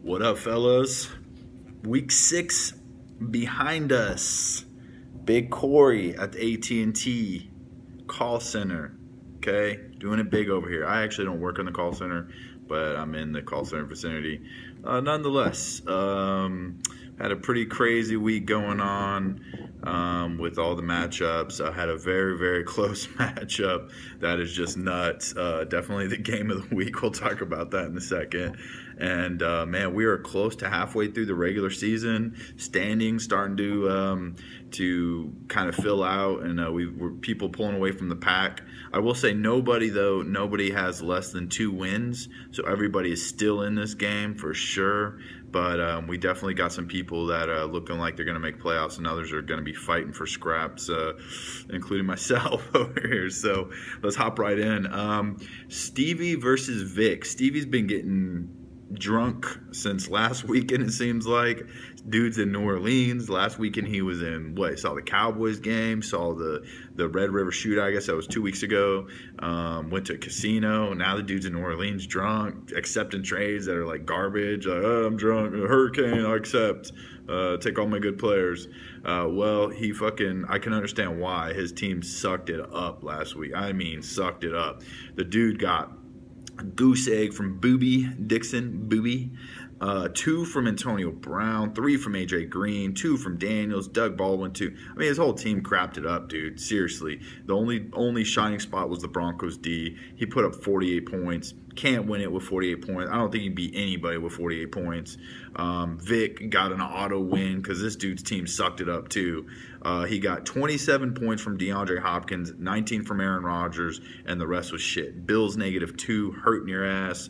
What up, fellas? Week 6 behind us. Big Corey at the AT&T call center. Okay, doing it big over here. I actually don't work in the call center, but I'm in the call center vicinity. Nonetheless, had a pretty crazy week going on with all the matchups. I had a very, very close matchup that is just nuts. Definitely the game of the week. We'll talk about that in a second. And man, we are close to halfway through the regular season. Standings starting to kind of fill out, and we're people pulling away from the pack. I will say nobody has less than 2 wins, so everybody is still in this game for sure. But we definitely got some people that are looking like they're going to make playoffs, and others are going to be fighting for scraps, including myself over here. So let's hop right in. Stevie versus Vic. Stevie's been getting drunk since last weekend, it seems like. Dude's in New Orleans. Last weekend he was in saw the Cowboys game, saw the Red River Shootout, I guess that was 2 weeks ago. Went to a casino. Now the dude's in New Orleans drunk, accepting trades that are like garbage. Like, oh, I'm drunk, a hurricane, I accept. Take all my good players. I can understand why. His team sucked it up last week. I mean, sucked it up. The dude got goose egg from Dixon, 2 from Antonio Brown, 3 from AJ Green, 2 from Daniels, Doug Baldwin, 2. I mean, his whole team crapped it up, dude. Seriously. The only shining spot was the Broncos D. He put up 48 points. Can't win it with 48 points. I don't think he beat anybody with 48 points. Vic got an auto win because this dude's team sucked it up too. He got 27 points from DeAndre Hopkins, 19 from Aaron Rodgers, and the rest was shit. Bills -2, hurting your ass.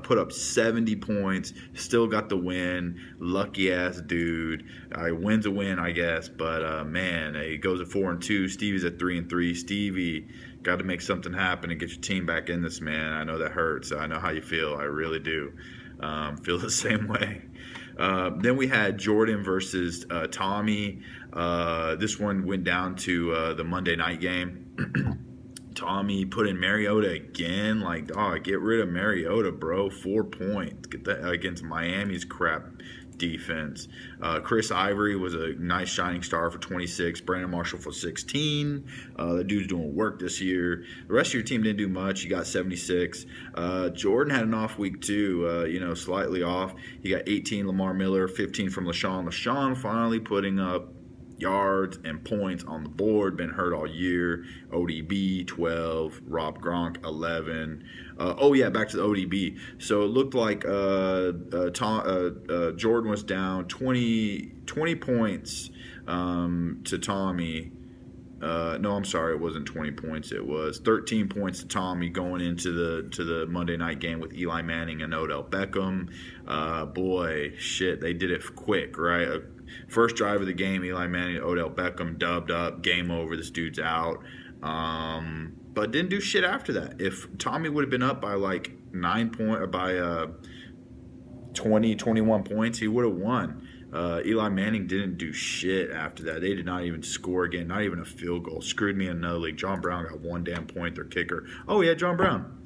Put up 70 points, still got the win. Lucky ass dude. Wins a win, I guess, but man, he goes at 4-2. Stevie's at 3-3. Stevie, got to make something happen and get your team back in this, man. I know that hurts. I know how you feel. I really do. Feel the same way. Then we had Jordan versus Tommy. This one went down to the Monday night game. Tommy put in Mariota again. Get rid of Mariota, bro. 4 points. Get that against Miami's crap defense. Chris Ivory was a nice shining star for 26. Brandon Marshall for 16. The dude's doing work this year. The rest of your team didn't do much. You got 76. Jordan had an off week too, slightly off. He got 18. Lamar Miller, 15 from LaShawn. LaShawn finally putting up yards and points on the board. Been hurt all year. ODB 12, Rob Gronk 11. Back to the ODB. So it looked like Jordan was down 20 points to Tommy. No, I'm sorry, it wasn't 20 points. It was 13 points to Tommy going into the Monday night game with Eli Manning and Odell Beckham. They did it quick, right? First drive of the game, Eli Manning and Odell Beckham dubbed up, game over, this dude's out. But didn't do shit after that. If Tommy would have been up by 20, 21 points, he would have won. Eli Manning didn't do shit after that. They did not even score again, not even a field goal. Screwed me in another league. John Brown got 1 damn point, their kicker. Oh, he had John Brown.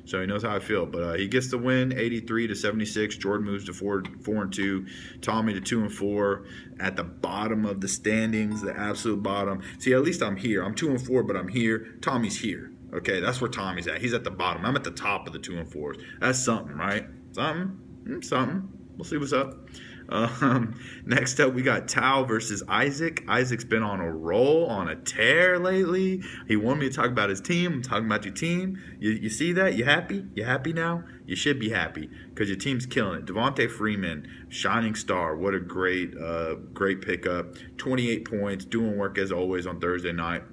So he knows how I feel. But he gets the win, 83-76. Jordan moves to 4-2. Tommy to 2-4. At the bottom of the standings, the absolute bottom. See, at least I'm here. I'm 2-4, but I'm here. Tommy's here. Okay, that's where Tommy's at. He's at the bottom. I'm at the top of the 2-4s. That's something, right? Something. We'll see what's up. Next up, we got Tao versus Isaac. Isaac's been on a roll, on a tear lately. He wanted me to talk about his team. I'm talking about your team. You see that? You happy? You happy now? You should be happy because your team's killing it. Devontae Freeman, shining star. What a great pickup. 28 points, doing work as always on Thursday night.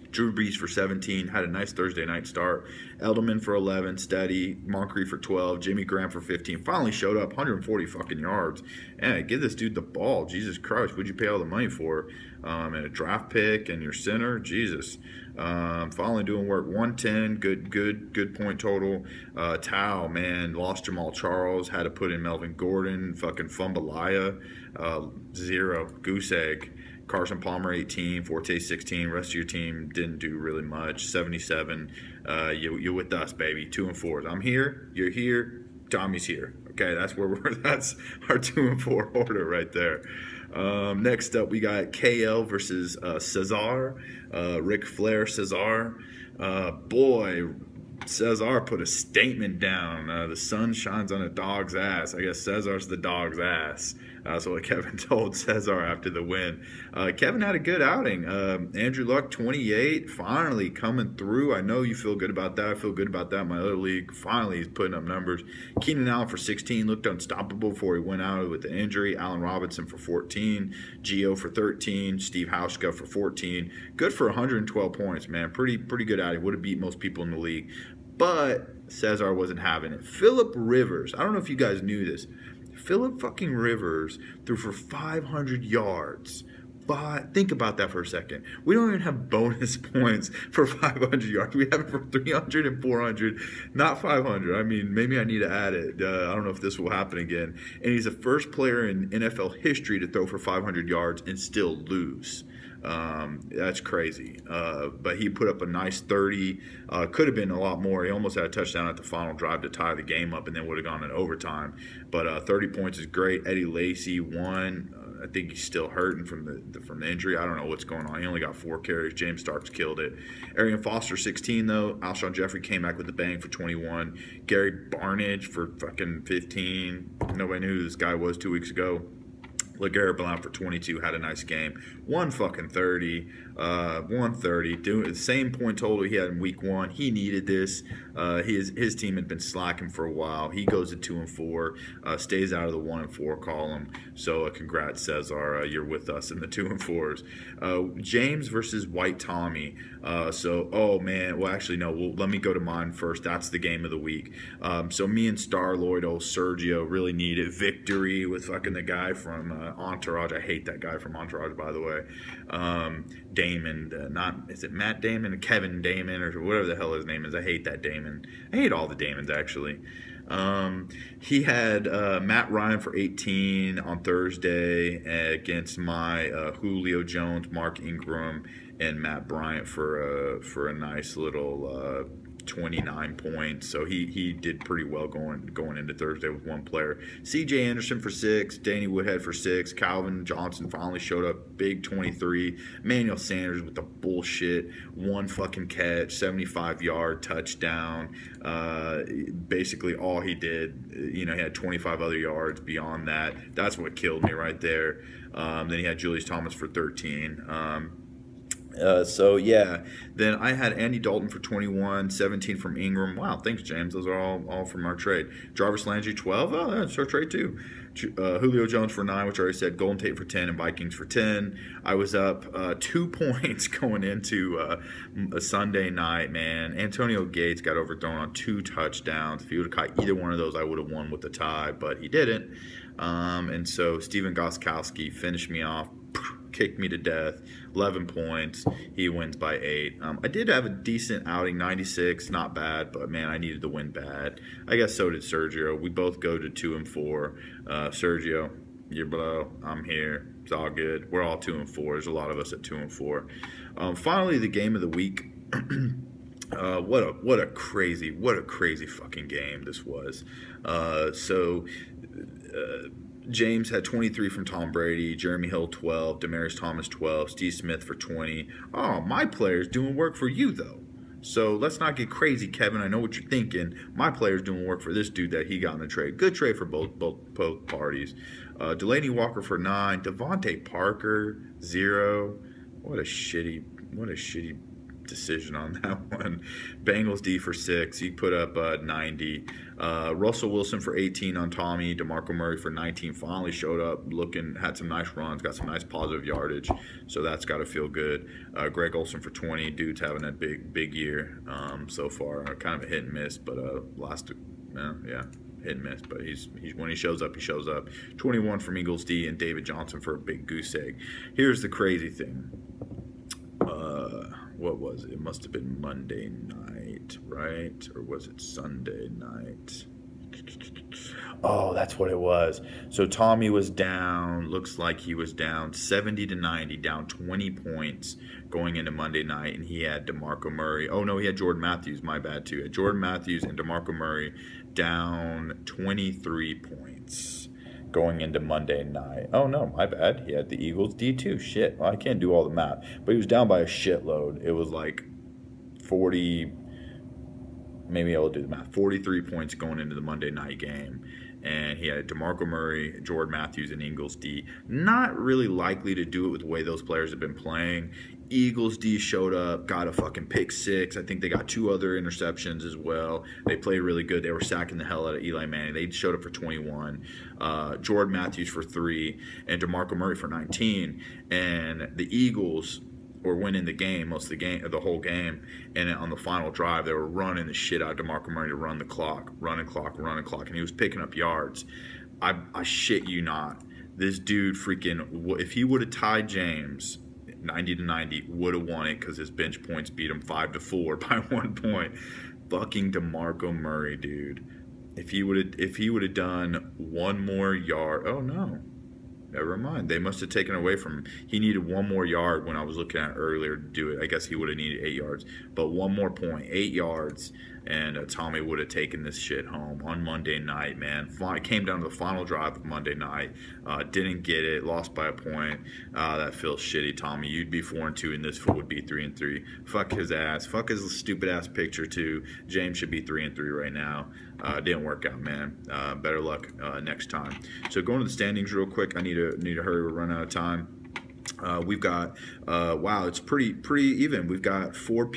Drew Brees for 17, had a nice Thursday night start. Edelman for 11, steady. Moncrief for 12, Jimmy Graham for 15. Finally showed up, 140 fucking yards. And give this dude the ball. Jesus Christ, what'd you pay all the money for? And a draft pick and your center, Jesus. Finally doing work. 110, good point total. Tao, man, lost Jamal Charles, had to put in Melvin Gordon, fucking Fumbalaya, 0, goose egg. Carson Palmer 18, Forte 16. Rest of your team didn't do really much. 77. You're with us, baby. 2-4. I'm here. You're here. Tommy's here. Okay, that's our 2-4 order right there. Next up, we got KL versus Cesar. Ric Flair, Cesar. Boy, Cesar put a statement down. The sun shines on a dog's ass. I guess Cesar's the dog's ass. That's what Kevin told Cesar after the win. Kevin had a good outing. Andrew Luck, 28, finally coming through. I know you feel good about that. I feel good about that in my other league. Finally, he's putting up numbers. Keenan Allen for 16 looked unstoppable before he went out with the injury. Allen Robinson for 14. Gio for 13. Steve Hauschka for 14. Good for 112 points, man. Pretty good outing. Would have beat most people in the league. But Cesar wasn't having it. Phillip Rivers. I don't know if you guys knew this. Phillip fucking Rivers threw for 500 yards. But think about that for a second. We don't even have bonus points for 500 yards. We have it for 300 and 400, not 500. I mean, maybe I need to add it. I don't know if this will happen again. And he's the first player in NFL history to throw for 500 yards and still lose. That's crazy. But he put up a nice 30. Could have been a lot more. He almost had a touchdown at the final drive to tie the game up and then would have gone in overtime. But 30 points is great. Eddie Lacy won. I think he's still hurting from the injury. I don't know what's going on. He only got 4 carries. James Starks killed it. Arian Foster, 16, though. Alshon Jeffrey came back with a bang for 21. Gary Barnidge for fucking 15. Nobody knew who this guy was 2 weeks ago. LeGarrette Blount for 22 had a nice game. 130, 130. Doing the same point total he had in week 1. He needed this. His team had been slacking for a while. He goes to 2-4, stays out of the 1-4 column. So congrats, Cesar. You're with us in the 2-4s. James versus White Tommy. Oh man. Well, actually no. Let me go to mine first. That's the game of the week. So me and Star-Lord, old Sergio, really needed victory with fucking the guy from Entourage. I hate that guy from Entourage, by the way. Damon, is it Matt Damon? Kevin Damon, or whatever the hell his name is. I hate that Damon. I hate all the Damons, actually. He had Matt Ryan for 18 on Thursday against my Julio Jones, Mark Ingram, and Matt Bryant for a nice little 29 points. So he did pretty well going into Thursday with one player. C.J. Anderson for 6, Danny Woodhead for 6, Calvin Johnson finally showed up, big 23. Emmanuel Sanders with the bullshit, 1 fucking catch, 75-yard touchdown. Basically all he did, he had 25 other yards beyond that. That's what killed me right there. Then he had Julius Thomas for 13. Then I had Andy Dalton for 21, 17 from Ingram. Wow, thanks, James. Those are all from our trade. Jarvis Landry, 12. Oh, that's our trade, too. Julio Jones for 9, which I already said. Golden Tate for 10 and Vikings for 10. I was up 2 points going into a Sunday night, man. Antonio Gates got overthrown on 2 touchdowns. If he would have caught either one of those, I would have won with the tie, but he didn't. And so Steven Gostkowski finished me off, kicked me to death, 11 points. He wins by 8. I did have a decent outing, 96, not bad, but man, I needed to win bad. I guess so did Sergio. We both go to 2-4. Sergio, you're below. I'm here. It's all good. We're all 2-4. There's a lot of us at 2-4. Finally, the game of the week. What a crazy fucking game this was. James had 23 from Tom Brady, Jeremy Hill 12, Demaryius Thomas 12, Steve Smith for 20. Oh, my player's doing work for you, though. So let's not get crazy, Kevin. I know what you're thinking. My player's doing work for this dude that he got in the trade. Good trade for both parties. Delaney Walker for 9, Devontae Parker 0. What a shitty decision on that one. Bengals D for 6. He put up 90. Russell Wilson for 18 on Tommy. DeMarco Murray for 19 finally showed up, had some nice runs, got some nice positive yardage. So that's got to feel good. Greg Olsen for 20. Dude's having a big year so far. Kind of a hit and miss, but hit and miss. But he's when he shows up, he shows up. 21 from Eagles D and David Johnson for a big goose egg. Here's the crazy thing. What was it? It must have been Monday night, right? Or was it Sunday night? Oh, that's what it was. So Tommy was down, looks like he was down 70-90, down 20 points going into Monday night, and he had DeMarco Murray. Oh, no, he had Jordan Matthews, my bad, too. He had Jordan Matthews and DeMarco Murray down 23 points going into Monday night. Oh no, my bad. He had the Eagles D too. Shit. Well, I can't do all the math, but he was down by a shitload. It was like 40. Maybe I'll do the math. 43 points going into the Monday night game. And he had DeMarco Murray, Jordan Matthews, and Eagles D. Not really likely to do it with the way those players have been playing. Eagles D showed up, got a fucking pick six. I think they got 2 other interceptions as well. They played really good. They were sacking the hell out of Eli Manning. They showed up for 21. Jordan Matthews for 3, and DeMarco Murray for 19. And the Eagles were winning the game, the whole game, and on the final drive, they were running the shit out of DeMarco Murray to run the clock, and he was picking up yards. I shit you not. This dude freaking, if he would have tied James 90-90, would have won it because his bench points beat him 5-4 by 1 point. Fucking DeMarco Murray, dude. If he would have done 1 more yard, oh no. Never mind. They must have taken away from him. He needed 1 more yard when I was looking at it earlier to do it. I guess he would have needed 8 yards. But 1 more point, 8 yards, and Tommy would have taken this shit home on Monday night, man. It came down to the final drive of Monday night. Didn't get it. Lost by a point. That feels shitty, Tommy. You'd be 4-2, and this fool would be 3-3. Fuck his ass. Fuck his stupid-ass picture, too. James should be 3-3 right now. Didn't work out, man. Better luck next time. So going to the standings real quick. I need to hurry. We're running out of time. We've got wow, it's pretty even. We've got 5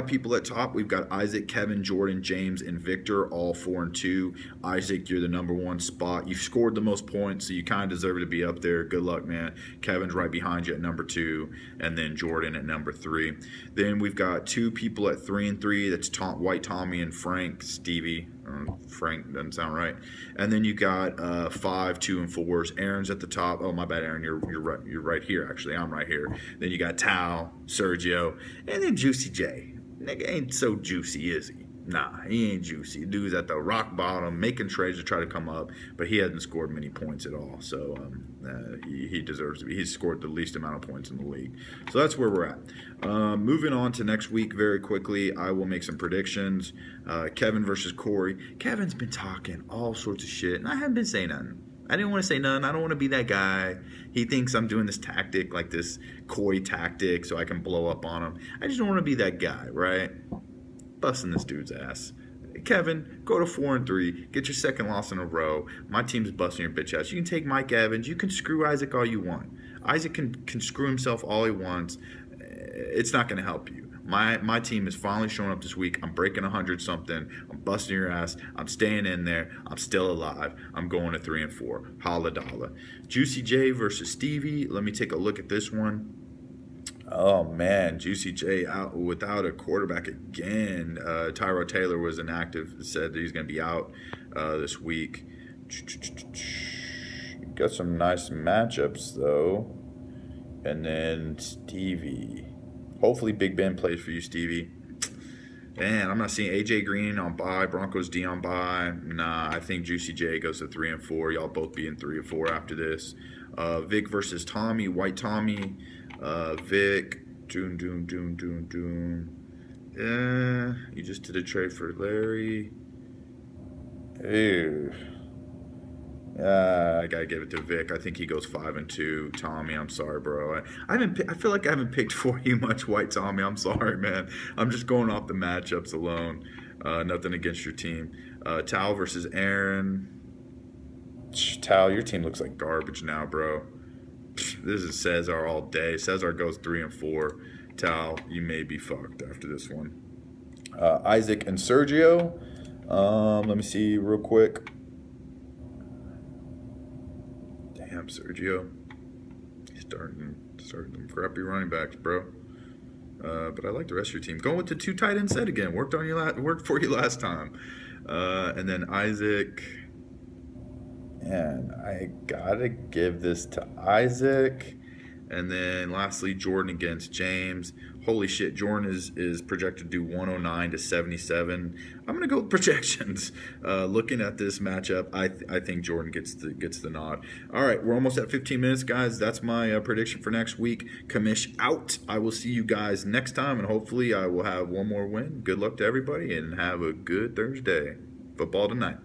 people at top. We've got Isaac, Kevin, Jordan, James, and Victor, all 4-2. Isaac, you're the number 1 spot. You've scored the most points, so you kind of deserve to be up there. Good luck, man. Kevin's right behind you at number 2, and then Jordan at number 3. Then we've got 2 people at 3-3. That's White Tommy and Frank Stevie. Frank doesn't sound right. And then you got 5 2 and 4s. Aaron's at the top. Oh, my bad, Aaron. You're right here. Actually, I'm right here. Then you got Tal, Sergio, and then Juicy J. Nigga ain't so juicy, is he? Nah, he ain't juicy. Dude's at the rock bottom, making trades to try to come up, but he hasn't scored many points at all. So he deserves to be. He's scored the least amount of points in the league. So that's where we're at. Moving on to next week very quickly, I will make some predictions. Kevin versus Corey. Kevin's been talking all sorts of shit, and I haven't been saying nothing. I didn't want to say nothing. I don't want to be that guy. He thinks I'm doing this tactic, like this coy tactic, so I can blow up on him. I just don't want to be that guy, right? Busting this dude's ass. Kevin, go to 4-3. Get your 2nd loss in a row. My team's busting your bitch ass. You can take Mike Evans. You can screw Isaac all you want. Isaac can screw himself all he wants. It's not going to help you. My team is finally showing up this week. I'm breaking 100-something. I'm busting your ass. I'm staying in there. I'm still alive. I'm going to 3-4. Holla dollar. Juicy J versus Stevie. Let me take a look at this one. Oh, man. Juicy J out without a quarterback again. Tyrod Taylor was inactive. Said that he's going to be out this week. Got some nice matchups, though. And then Stevie. Hopefully Big Ben plays for you, Stevie. Man, I'm not seeing AJ Green on bye. Broncos D on bye. Nah, I think Juicy J goes to 3-4. Y'all both be in 3-4 after this. Vic versus Tommy. White Tommy. Vic. Yeah, you just did a trade for Larry. Ew. I gotta give it to Vic. I think he goes 5-2. Tommy, I'm sorry, bro. I feel like I haven't picked for you much, White Tommy. I'm sorry, man. I'm just going off the matchups alone. Nothing against your team. Tal versus Aaron. Tal, your team looks like garbage now, bro. This is Cesar all day. Cesar goes 3-4. Tal, you may be fucked after this one. Isaac and Sergio. Let me see real quick. Damn, Sergio. He's starting them crappy running backs, bro. But I like the rest of your team. Going with the 2 tight end set again. Worked for you last time. And then Isaac. And I gotta give this to Isaac. And then lastly, Jordan against James. Holy shit, Jordan is projected to do 109-77. I'm gonna go with projections. Looking at this matchup, I think Jordan gets the nod. All right, we're almost at 15 minutes, guys. That's my prediction for next week. Kamish out. I will see you guys next time, and hopefully I will have one more win. Good luck to everybody, and have a good Thursday. Football tonight.